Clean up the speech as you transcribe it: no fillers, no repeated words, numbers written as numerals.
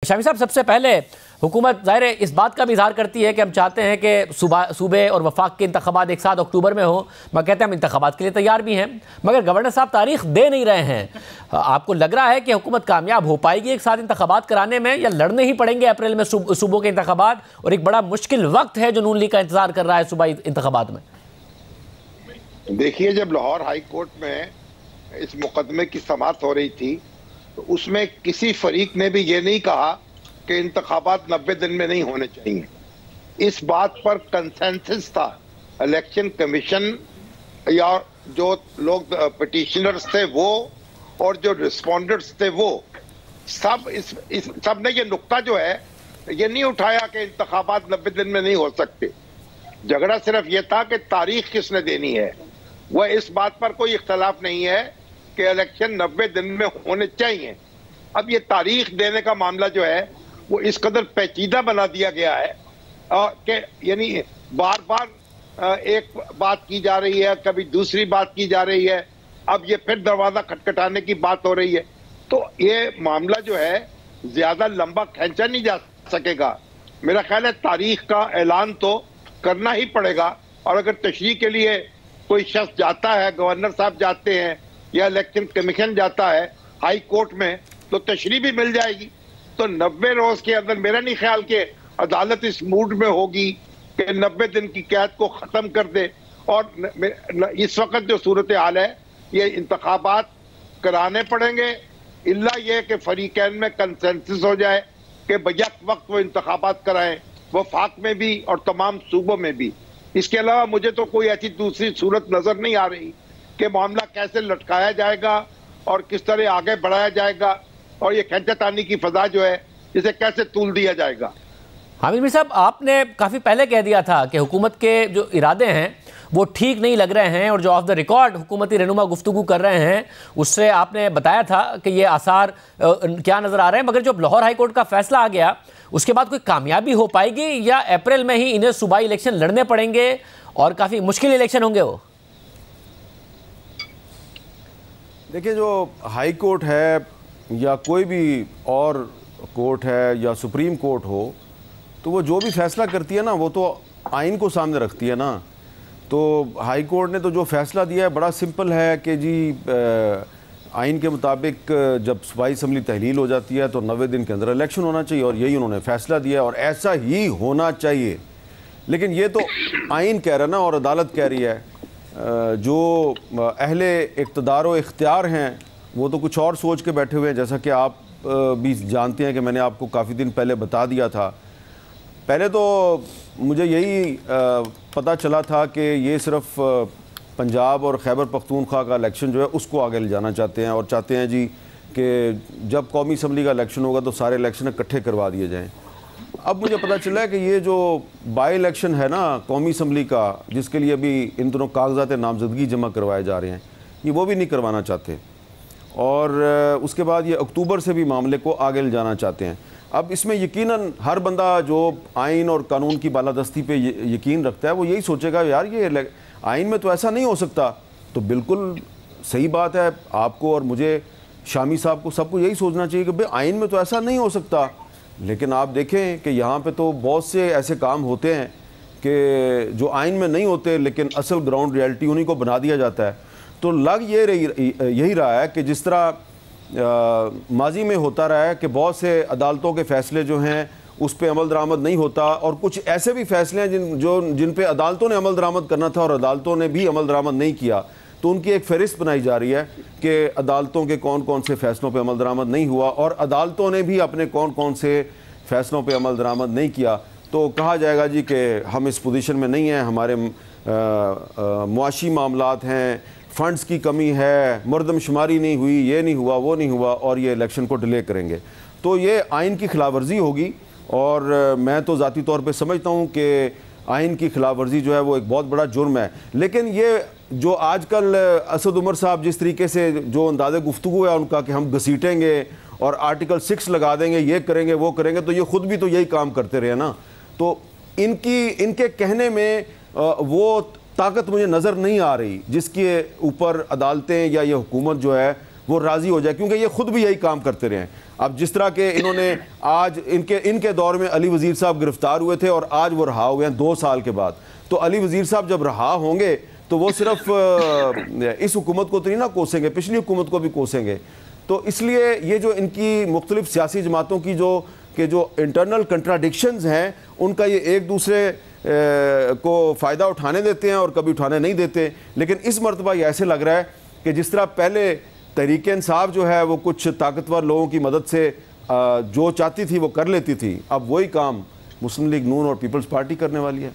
शामी साहब, सबसे पहले हुकूमत ज़ाहिर है इस बात का भी इजहार करती है कि हम चाहते हैं कि सूबे और वफाक के इंतखाबात एक साथ अक्टूबर में हो। मैं कहते हैं हम इंतखाबात के लिए तैयार भी हैं, मगर गवर्नर साहब तारीख दे नहीं रहे हैं। आपको लग रहा है कि हुकूमत कामयाब हो पाएगी एक साथ इंतखाबात कराने में, या लड़ने ही पड़ेंगे अप्रैल में सूबों के इंतखाबात, और एक बड़ा मुश्किल वक्त है जो नून लीग का इंतजार कर रहा है सूबाई इंतखाबात में? देखिए, जब लाहौर हाई कोर्ट में इस मुकदमे की समाअत हो रही थी तो उसमें किसी फरीक ने भी ये नहीं कहा कि इंतखाबात 90 दिन में नहीं होने चाहिए। इस बात पर कंसेंसस था। इलेक्शन कमीशन या जो लोग पिटिशनर्स थे वो और जो रिस्पोंडेंट्स थे वो सब सब ने ये नुक्ता जो है ये नहीं उठाया कि इंतखाबात 90 दिन में नहीं हो सकते। झगड़ा सिर्फ ये था कि तारीख किसने देनी है। वह इस बात पर कोई इख्तलाफ नहीं है कि इलेक्शन 90 दिन में होने चाहिए। अब ये तारीख देने का मामला जो है वो इस कदर पेचीदा बना दिया गया है कि यानी बार बार एक बात की जा रही है, कभी दूसरी बात की जा रही है, अब ये फिर दरवाजा खटखटाने की बात हो रही है। तो ये मामला जो है ज्यादा लंबा खींचा नहीं जा सकेगा। मेरा ख्याल है तारीख का ऐलान तो करना ही पड़ेगा, और अगर तशरीह के लिए कोई शख्स जाता है, गवर्नर साहब जाते हैं या इलेक्शन कमीशन जाता है हाई कोर्ट में, तो तशरीह भी मिल जाएगी। तो 90 रोज के अंदर मेरा नहीं ख्याल कि अदालत इस मूड में होगी कि 90 दिन की कैद को खत्म कर दे। और इस वक्त जो सूरत हाल है ये इंतखाबात कराने पड़ेंगे, इल्ला ये कि फरीकैन में कंसेंसस हो जाए कि बयक वक्त वो इंतखाबात कराएं, वफाक में भी और तमाम सूबों में भी। इसके अलावा मुझे तो कोई ऐसी दूसरी सूरत नजर नहीं आ रही कि मामला कैसे लटकाया जाएगा और किस तरह आगे बढ़ाया जाएगा, और ये खींचातानी की फजा जो है इसे कैसे तूल दिया जाएगा। हामिद मीर साहब, आपने काफ़ी पहले कह दिया था कि हुकूमत के जो इरादे हैं वो ठीक नहीं लग रहे हैं, और जो ऑफ द रिकॉर्ड हुकूमती रहनुमा गुफ्तगू कर रहे हैं उससे आपने बताया था कि ये आसार क्या नज़र आ रहे हैं। मगर जब लाहौर हाई कोर्ट का फैसला आ गया उसके बाद कोई कामयाबी हो पाएगी, या अप्रैल में ही इन्हें सूबाई इलेक्शन लड़ने पड़ेंगे और काफ़ी मुश्किल इलेक्शन होंगे वो? देखिए, जो हाई कोर्ट है या कोई भी और कोर्ट है या सुप्रीम कोर्ट हो, तो वो जो भी फैसला करती है ना वो तो आइन को सामने रखती है ना। तो हाई कोर्ट ने तो जो फैसला दिया है बड़ा सिंपल है कि जी आइन के मुताबिक जब सूबाई असम्बली तहलील हो जाती है तो 90 दिन के अंदर इलेक्शन होना चाहिए, और यही उन्होंने फैसला दिया और ऐसा ही होना चाहिए। लेकिन ये तो आइन कह रहा है ना, और अदालत कह रही है। जो अहले इक़्तिदार व इख्तियार हैं वो तो कुछ और सोच के बैठे हुए हैं, जैसा कि आप भी जानते हैं कि मैंने आपको काफ़ी दिन पहले बता दिया था। पहले तो मुझे यही पता चला था कि ये सिर्फ पंजाब और खैबर पख्तूनख्वा का इलेक्शन जो है उसको आगे ले जाना चाहते हैं, और चाहते हैं जी कि जब कौमी असम्बली का इलेक्शन होगा तो सारे इलेक्शन इकट्ठे करवा दिए जाएँ। अब मुझे पता चला है कि ये जो बाई इलेक्शन है ना कौमी असम्बली का, जिसके लिए अभी इन दोनों कागजात नामजदगी जमा करवाए जा रहे हैं, ये वो भी नहीं करवाना चाहते, और उसके बाद ये अक्टूबर से भी मामले को आगे ले जाना चाहते हैं। अब इसमें यकीनन हर बंदा जो आइन और कानून की बालादस्ती पे यकीन रखता है वो यही सोचेगा यार ये आइन में तो ऐसा नहीं हो सकता। तो बिल्कुल सही बात है, आपको और मुझे, शामी साहब को, सबको यही सोचना चाहिए कि भाई आइन में तो ऐसा नहीं हो सकता। लेकिन आप देखें कि यहाँ पे तो बहुत से ऐसे काम होते हैं कि जो आइन में नहीं होते, लेकिन असल ग्राउंड रियलिटी उन्हीं को बना दिया जाता है। तो लग यही रहा है कि जिस तरह माजी में होता रहा है कि बहुत से अदालतों के फ़ैसले जो हैं उस पर अमल दरामद नहीं होता, और कुछ ऐसे भी फ़ैसले हैं जिन पे अदालतों ने अमल दरामद करना था और अदालतों ने भी अमल दरामद नहीं किया। तो उनकी एक फ़हरिस्त बनाई जा रही है कि अदालतों के कौन कौन से फ़ैसलों पे अमल दरामद नहीं हुआ, और अदालतों ने भी अपने कौन कौन से फ़ैसलों पे अमल दरामद नहीं किया। तो कहा जाएगा जी कि हम इस पोजीशन में नहीं हैं, हमारे मुआशी मामलात हैं, फ़ंड्स की कमी है, मरदमशुमारी नहीं हुई, ये नहीं हुआ, वो नहीं हुआ, और ये इलेक्शन को डिले करेंगे। तो ये आइन की खिलाफ वर्जी होगी, और मैं तो ज़ाती तौर पे समझता हूँ कि आइन की खिलाफ वर्जी जो है वो एक बहुत बड़ा जुर्म है। लेकिन ये जो आजकल असद उमर साहब जिस तरीके से जो अंदाज़े गुफ्तगू है उनका कि हम घसीटेंगे और आर्टिकल 6 लगा देंगे, ये करेंगे, वो करेंगे, तो ये ख़ुद भी तो यही काम करते रहे ना। तो इनके कहने में वो ताकत मुझे नज़र नहीं आ रही जिसके ऊपर अदालतें या ये हुकूमत जो है वो राज़ी हो जाए, क्योंकि ये खुद भी यही काम करते रहे हैं। अब जिस तरह के इन्होंने आज इनके दौर में अली वज़ीर साहब गिरफ्तार हुए थे और आज वो रहा हुए हैं 2 साल के बाद, तो अली वज़ीर साहब जब रहा होंगे तो वो सिर्फ इस हुकूमत को तो नहीं ना कोसेंगे, पिछली हुकूमत को भी कोसेंगे। तो इसलिए ये जो इनकी मुख्तलिफ सियासी जमातों की जो इंटरनल कंट्राडिक्शंस हैं, उनका ये एक दूसरे को फ़ायदा उठाने देते हैं और कभी उठाने नहीं देते। लेकिन इस मरतबा ये ऐसे लग रहा है कि जिस तरह पहले तहरीक इंसाफ जो है वो कुछ ताकतवर लोगों की मदद से जो चाहती थी वो कर लेती थी, अब वही काम मुस्लिम लीग नून और पीपल्स पार्टी करने वाली है।